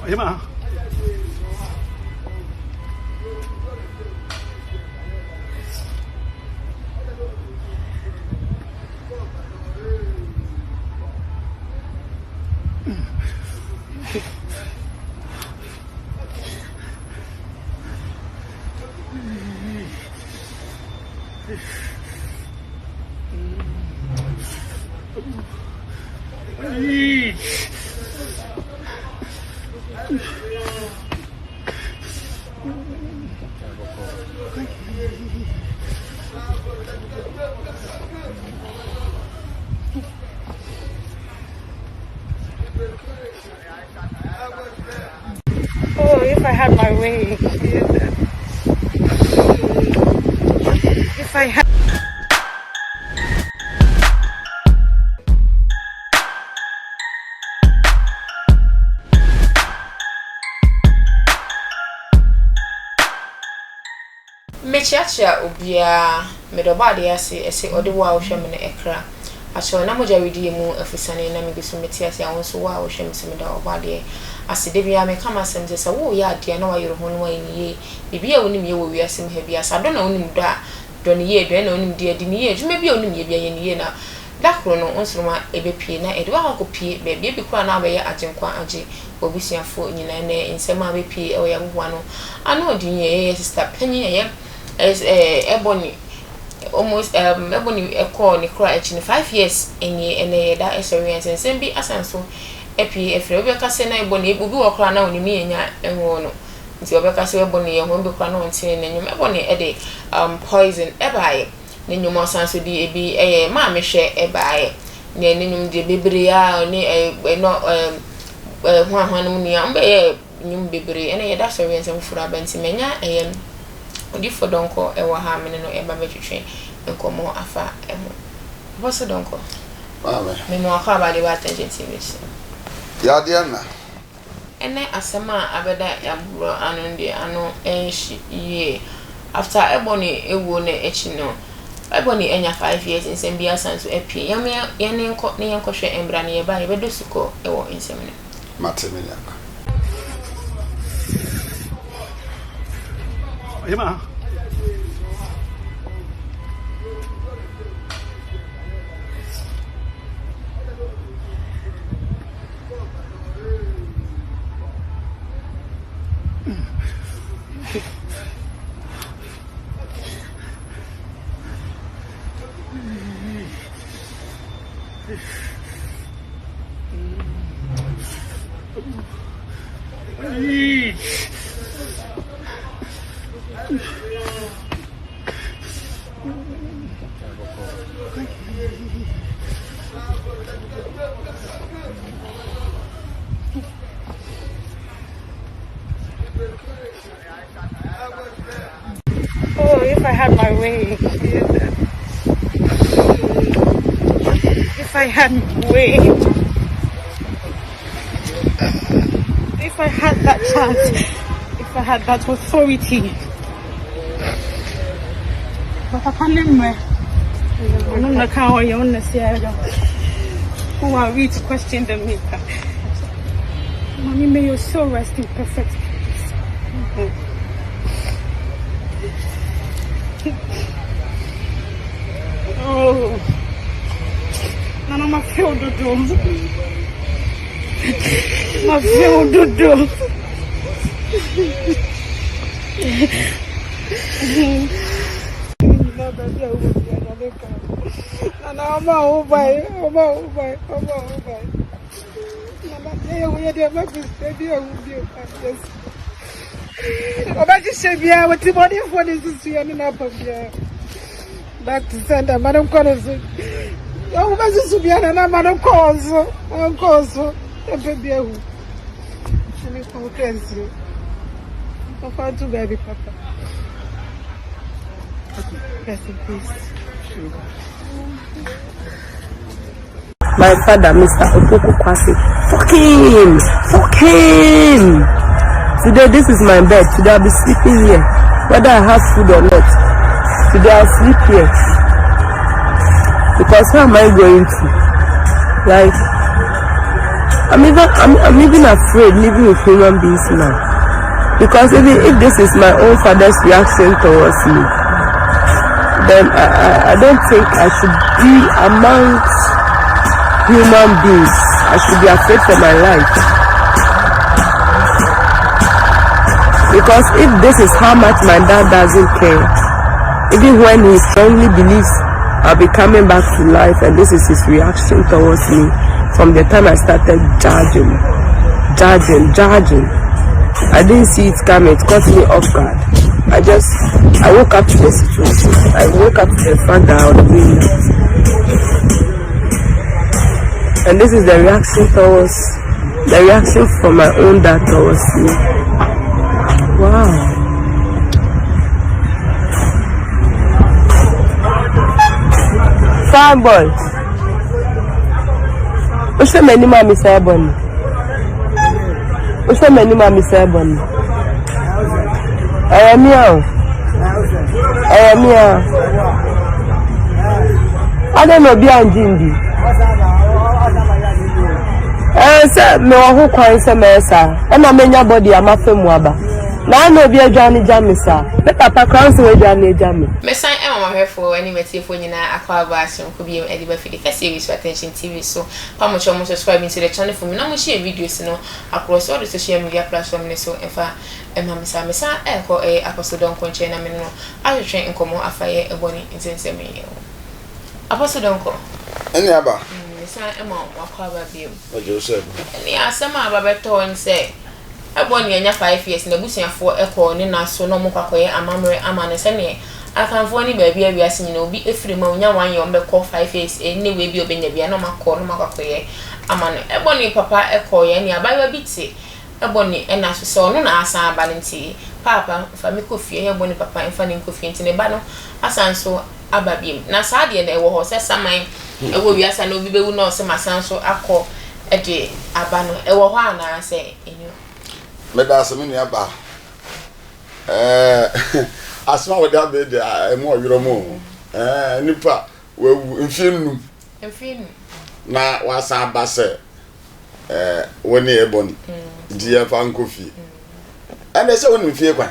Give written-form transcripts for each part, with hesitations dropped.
Emma. Oh, if I had my way. If I had. Mechacha obia medobade ase ode wa ohwe me na ekra acho na moja redi mu afisane na me biso meti ase awon so wa ohwe me se me da obade ase de bia me kama sem se wo ya ade na wa yero ho no wa niye bibia wonim ye wo wiase me ha bia sa do na wonim do a do ne ye do na wonim de ade ne ye dwuma bia wonim ye bia ye niye na dakro no onsoroma ebepie na ede wa akopie be bia bi kwa na abaye agenkwa age obusiafo nyina na nsema abepie e wo ya gwa no ana odin ye sister panyi ye EBONY almost EBONY call ni cry 5 years ene that experience and same be asanso epi efre obi ka se na EBONY obi wo kra na onimi enya enwo no nti obi ka se EBONY ye ho bi kra na onti ne nyum EBONY e poison ebaye ne nyum asanso di ebi ma me hwe ebaye ne nyum de bebre ya ni no ho no ni am be nyum bebre ene ye that experience mfura banti menya Odi for donko ewa ha mene no eba betwetwe nkomo afa emo boso donko me no akwa ba de wa attention ya dia na ene asema abeda ya bro anu ndi anu enshi ye after EBONY ewo na echi no EBONY enya 5 years nsem bia sanso epie yame yene nko ne yenko hwe embra ne ye ba ye bedosuko ewo nsem ne matemenya Emma. Oh, if I had my way. If I had my way. If I had that chance. If I had that authority. But I can't live my. I don't know how you want to say. Who are we to question the maker? Mommy, may your soul rest in perfect peace. Oh, Nana, my feel do do. My feel do do. Nana, I'm out by. Nana, we are the best baby. I will be. Obaji shebia wati body for this is you na pabia back to center madam kozo o baji subia na madam kozo e bebia hu ni ko tensi papa to baby papa okay rest in peace. My father Mr. Opoku Kwasi fuck him. Today, this is my bed. Today, I'll be sleeping here. Whether I have food or not. Today, I'll sleep here. Because where am I going to? Like, I'm even afraid living with human beings now. Because even if this is my own father's reaction towards me, then I don't think I should be amongst human beings. I should be afraid for my life. Because if this is how much my dad doesn't care, even when he strongly believes I'll be coming back to life, and this is his reaction towards me from the time I started judging. I didn't see it coming. It caught me off guard. I woke up to the situation. I woke up to the fact that I was doing that. And this is the reaction from my own dad towards me. Wow. Fine boy. What's your name, Mami Sabon? What's your name, Mami Sabon? I am here. I don't know behind Jindi. Say me who kwan say me sir. E na menya body amafem waba. Na no bi adwane jame sir. Me papa kwan say we adwane jame. Me san e mama hwefo ani metiefo nyina akwa ba asem ko bi e ba fidi ka series attention TV so pa mo chomo subscribe to the channel for me na mo share videos no across all the social media platforms ne so enfa me san e ko apostle don ko nche na me no ahwehwe nkomo afaye eboni nsensem ye. Apostle don ko Any aba? San Emma wakwa ba biom. Ojo se. Ni asema aba beto nse. Eboni anya 5 years na busuafo ekọ ni na so no mokwakoye amamre amane se ne akanfo ni ba bia bia se nyina obi efiri ma onya 1 year mbekọ 5 years ne we bi obenya bia no makọ no makwakoye amane. Eboni papa ekọ ye ni abawa biti. Eboni ena so se ono na asan aba nti papa fa mi kofie eboni papa enfa ni kofie nti ne ba no asan so ababiem na saade na ewo ho se saman ewo wiasa na obi bewu na se masan so akọ ede aba no ewo ho ana se enyo Me da se me nua ba asma we da be de emo oyoro mo nipa wewu mfienu na wasa aba se woni eboni die fa nkofi ene se woni mfie kwan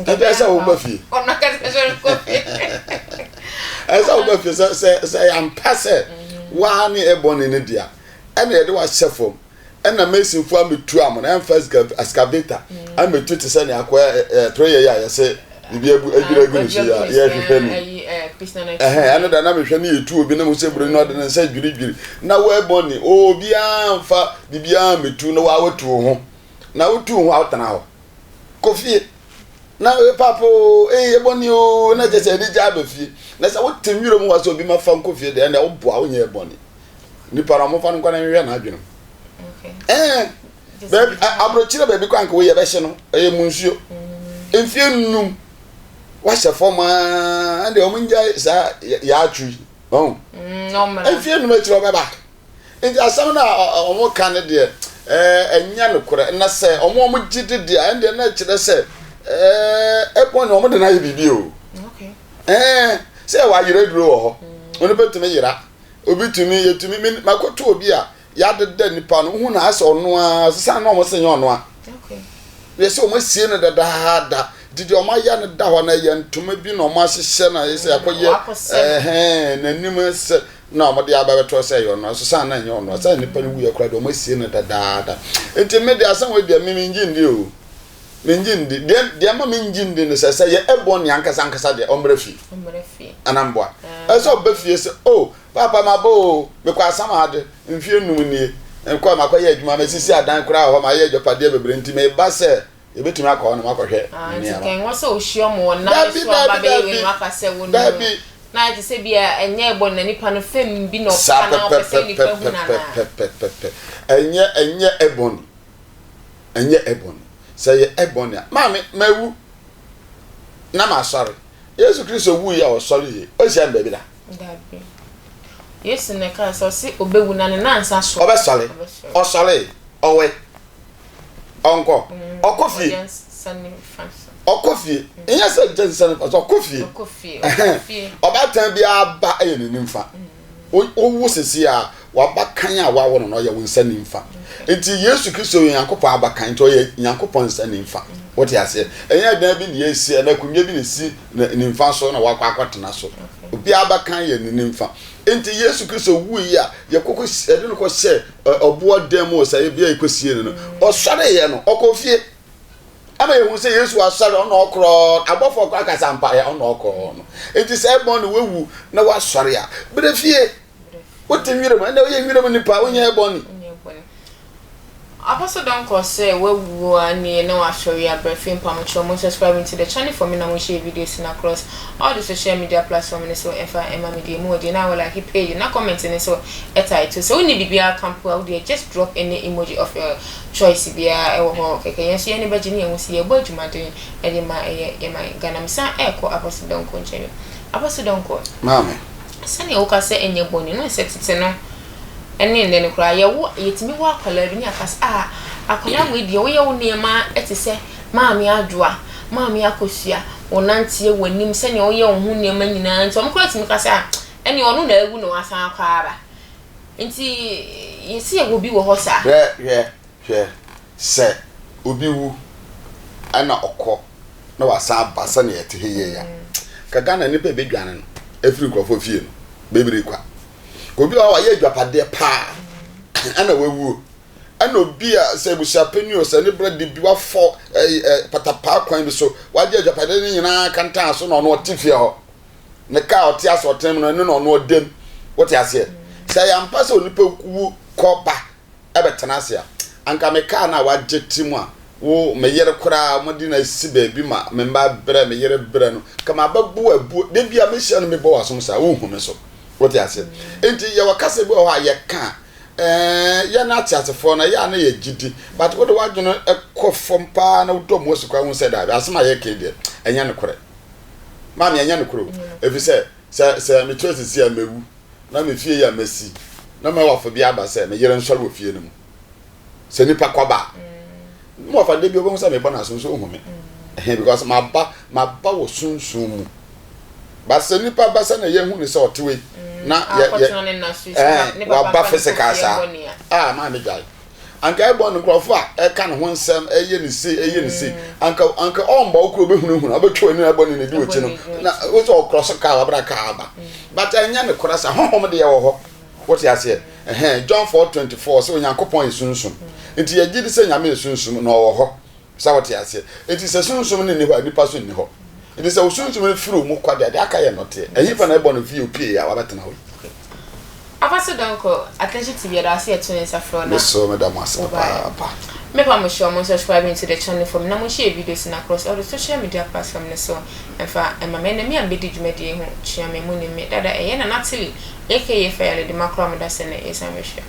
ebe se wo ba fie ona ka se nkofi esa wo ba fie se am passe wa ni eboni ne dia ene ye de wa chefom ena mesin fu ametu am na first excavator ametu te se ne akwa 3 year ya se bibia adura gu nsi ya ye hwehwe ni eno da na mehwe ni yetu obi na mo se buru no de na se dwiri na wo eboni obi amfa bibia metu na wa watu ho na watu ho awtana ho kofi na papo eboni o na je ni ja fie na se wo temwiro mu waso obi ma fa kofi de na wo boa wo nye eboni ni para mo fa no kwa na hwe na adwenu baby abrochire baby kwa nko ye be hye no munsuo enfie num wa hye foma ande o munja sa ya atwi no mra enfie num achiro beba enti asam na o mo kan de enya no kore na se o mo gide de ande na kire se epon no mo de na ye bibi o se wa yire duro wo ho oni betumi yira obi tumi yetumi makoto obi a ya de nipa no hu na ase ono a sesa na omo senye ono a we se omo sie no da didi omo ya no da ho na ye ntoma bi no omo ahye na ye se akoye na nim se na omo de aba beto se yo no sesa na nye ono sa nipa no wu ye kra de omo sie no da enti me de asan we bia me ngi ndi o me ngi ndi de ma me ngi ndi no se ye ebon yankasa de omrefi anamboa eso befie se papa mabo me kwa sama ade mfie num nie enko makoye adwuma me sisi adan kura ho ma ye adwopade bebre nti me ba se e betumi akọ no makohwe nti ken wo se ohio mo na so ababe we maka se wo no na ati se bia enye ebon na nipa no fem bi no pa na opese nipa hu na enye ebon se ye ebon ya ma me mawu na ma sorry Yesu Kristo wu ya o sorry o sia mbe bi da yes ne ka so si obewu na ne nansa so obesale o sale owe onko okofie okofie iya se jensen okofie obatan bi aba aye ne nimfa o wu sesi a wabakan a wawo no ye wonsa nimfa enti Yesu Kristo Yankopon abakan to ye Yankopon nsa nimfa wote ase enya dan bi ne yesi na kunye bi ne si nimfa so na wakwa akwatena so obi abakan ye nimfa enti Yesu Kristo wu yi a ye kokko ede no ko hye obo demo sa ye bia ikosie no osore ye no okofie ama ye hu se Yesu asore ono okro abofo kwa kasa mpa ye ono okro no enti se ebon no wewu na wasore a brefie wote nwire ma na ye nwire mo nipa onye ebon Apostle Donko say we ani na wasori abrefin pamocho mo subscribing to the channel for me na mo share videos in across all the social media platforms so efa ema media mo dey na like page na comment in so title so we need bibia camp out there just drop any emoji of your choice bia e wo ho keke yen so ye ne baji ne yen si e bo adwumaden e dey ma e ma Ghana misa e ko Apostle Donko nchen Apostle Donko mama sani o ka say enye boni no setete no ene ne kura ye wo yetimi wo akwala bi ni akas akwala we die wo ye wo niema etise maami adwoa maami akosua wonantie wanim sani wo ye wo hu niema nyina nti omkura timi kasa ene onu na agu no asan akwa aba nti yesi ye obi wo ho sa hwe se obi wu ana okọ na wasan abasa na yete heye ya ka Ghana ni pe bedwane no efiri krofo fie no bebiri kwa obi wa ye dwapade pa ana wewu ana obi a se busia penio se ne brade bi wa fo patapa kwan bi so wa je dwapade ni nyina kanta so na ono otifie ho ne ka oti aso tem no ne no ono odem wote ase se ya mpa se onipa ku koba ebetena ase a anka me ka na wa jetimu a wo meyere kura modi na si ba bi ma me mba bre meyere bre no kama babu abu de bia me hia no me bo wasom sa wo hu me so what you say enti ye wakase be ho aye ka ya na atiasefo na ya na ye gidi but what do wadwono ekofom pa na wdo mo sikwa hu se da asema ye ke de enya ne kore mami enya ne koro efi se me choice si amewu na me fie ya mesi na me wafo bi aba se me yere nsori wo fie no mu se nipa kwaba mo fa de bi obo se me bona so hu me because ma ba wo sunsun mu ba se nipa ba se na ye hu ni se otewe na wa ba physical sa ma me jai anka e bon nkrofo a e ka ne ho nsem eye ni se anka on ba okro be hunu abetwo ni e bon ni di ochi no na wo so cross ka wa bra ka aba but anya ne korasa honhom de ye wo ho what you say John 4:24 so Yankopon esunsun enti ye gidi se nyame esunsun na wo ho sa what you say enti se sunsun ni ho nipa so ni ho it is a sunsun furu mu kwade ade aka ye note ehipa na ebo no VOP ya wabetena ho Apostle Donko attention to your asi etunes afro na so madam asapa me pa mo show mo subscribing to the channel from na mo share videos in across all the social media platforms so enfa ema me na me ambedi dwumadi ho chia me mu ni me dada eye na natili aka fairly the macro me da se na esa me hwe